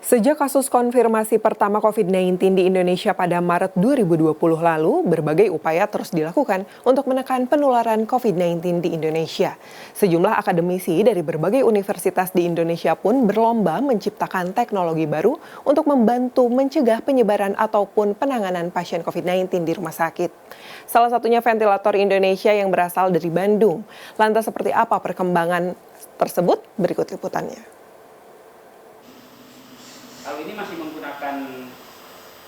Sejak kasus konfirmasi pertama COVID-19 di Indonesia pada Maret 2020 lalu, berbagai upaya terus dilakukan untuk menekan penularan COVID-19 di Indonesia. Sejumlah akademisi dari berbagai universitas di Indonesia pun berlomba menciptakan teknologi baru untuk membantu mencegah penyebaran ataupun penanganan pasien COVID-19 di rumah sakit. Salah satunya ventilator Indonesia yang berasal dari Bandung. Lantas seperti apa perkembangan tersebut? Berikut liputannya. Ini masih menggunakan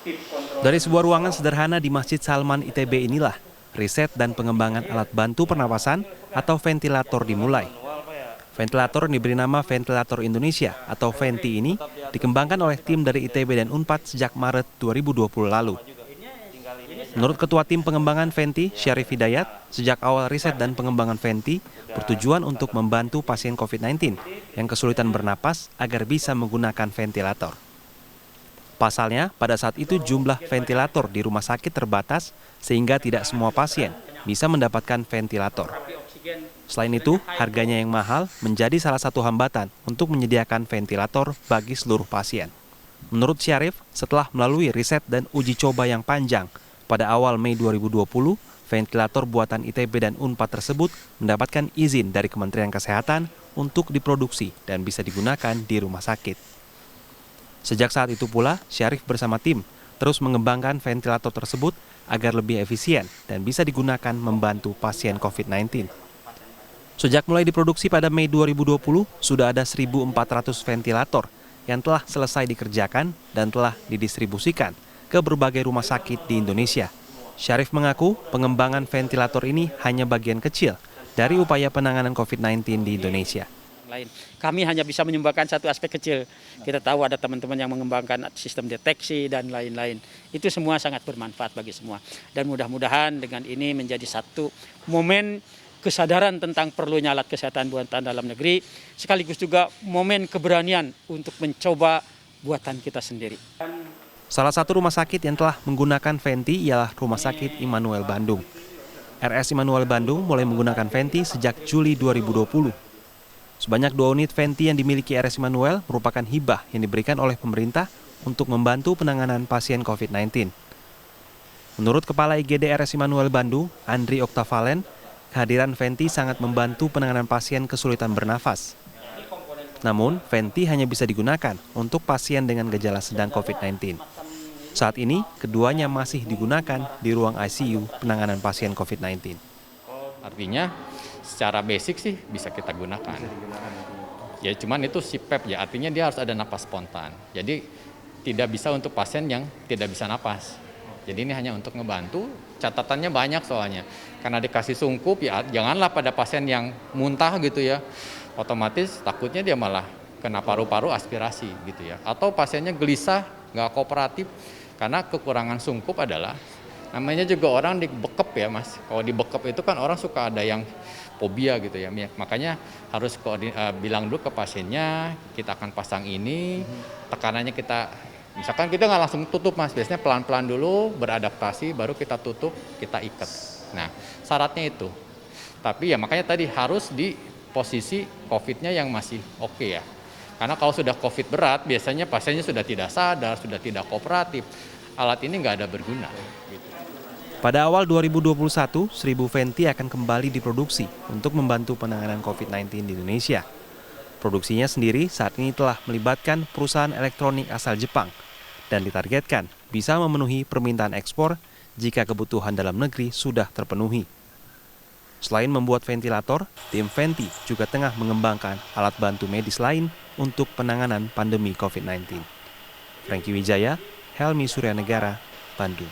tip kontrol. Dari sebuah ruangan sederhana di Masjid Salman ITB inilah riset dan pengembangan alat bantu pernapasan atau ventilator dimulai. Ventilator yang diberi nama Ventilator Indonesia atau Venti ini dikembangkan oleh tim dari ITB dan Unpad sejak Maret 2020 lalu. Menurut Ketua Tim Pengembangan Venti, Syarif Hidayat, sejak awal riset dan pengembangan Venti bertujuan untuk membantu pasien COVID-19 yang kesulitan bernapas agar bisa menggunakan ventilator. Pasalnya, pada saat itu jumlah ventilator di rumah sakit terbatas sehingga tidak semua pasien bisa mendapatkan ventilator. Selain itu, harganya yang mahal menjadi salah satu hambatan untuk menyediakan ventilator bagi seluruh pasien. Menurut Syarif, setelah melalui riset dan uji coba yang panjang, pada awal Mei 2020, ventilator buatan ITB dan Unpad tersebut mendapatkan izin dari Kementerian Kesehatan untuk diproduksi dan bisa digunakan di rumah sakit. Sejak saat itu pula, Syarif bersama tim terus mengembangkan ventilator tersebut agar lebih efisien dan bisa digunakan membantu pasien COVID-19. Sejak mulai diproduksi pada Mei 2020, sudah ada 1.400 ventilator yang telah selesai dikerjakan dan telah didistribusikan ke berbagai rumah sakit di Indonesia. Syarif mengaku pengembangan ventilator ini hanya bagian kecil dari upaya penanganan COVID-19 di Indonesia. Kami hanya bisa menyumbangkan satu aspek kecil. Kita tahu ada teman-teman yang mengembangkan sistem deteksi dan lain-lain. Itu semua sangat bermanfaat bagi semua. Dan mudah-mudahan dengan ini menjadi satu momen kesadaran tentang perlunya alat kesehatan buatan dalam negeri, sekaligus juga momen keberanian untuk mencoba buatan kita sendiri. Salah satu rumah sakit yang telah menggunakan Venti ialah Rumah Sakit Immanuel Bandung. RS Immanuel Bandung mulai menggunakan Venti sejak Juli 2020. Sebanyak 2 unit Venti yang dimiliki RS Immanuel merupakan hibah yang diberikan oleh pemerintah untuk membantu penanganan pasien COVID-19. Menurut Kepala IGD RS Immanuel Bandung, Andri Oktavalen, kehadiran Venti sangat membantu penanganan pasien kesulitan bernafas. Namun, Venti hanya bisa digunakan untuk pasien dengan gejala sedang COVID-19. Saat ini, keduanya masih digunakan di ruang ICU penanganan pasien COVID-19. Artinya, secara basic sih bisa kita gunakan. Ya cuman itu CPAP ya, artinya dia harus ada napas spontan. Jadi tidak bisa untuk pasien yang tidak bisa napas. Jadi ini hanya untuk ngebantu, catatannya banyak soalnya. Karena dikasih sungkup ya janganlah pada pasien yang muntah gitu ya. Otomatis takutnya dia malah kena paru-paru aspirasi gitu ya. Atau pasiennya gelisah, nggak kooperatif karena kekurangan sungkup adalah namanya juga orang dibekep ya Mas. Kalau dibekep itu kan orang suka ada yang fobia gitu ya. Makanya harus bilang dulu ke pasiennya, kita akan pasang ini, tekanannya kita, misalkan kita nggak langsung tutup Mas, biasanya pelan-pelan dulu, beradaptasi, baru kita tutup, kita ikat. Nah, syaratnya itu. Tapi ya makanya tadi harus di posisi COVID-nya yang masih oke ya. Karena kalau sudah COVID berat, biasanya pasiennya sudah tidak sadar, sudah tidak kooperatif. Alat ini nggak ada berguna. Gitu. Pada awal 2021, 1.000 Venti akan kembali diproduksi untuk membantu penanganan COVID-19 di Indonesia. Produksinya sendiri saat ini telah melibatkan perusahaan elektronik asal Jepang dan ditargetkan bisa memenuhi permintaan ekspor jika kebutuhan dalam negeri sudah terpenuhi. Selain membuat ventilator, tim Venti juga tengah mengembangkan alat bantu medis lain untuk penanganan pandemi COVID-19. Franky Wijaya, Helmi Suryanegara, Bandung.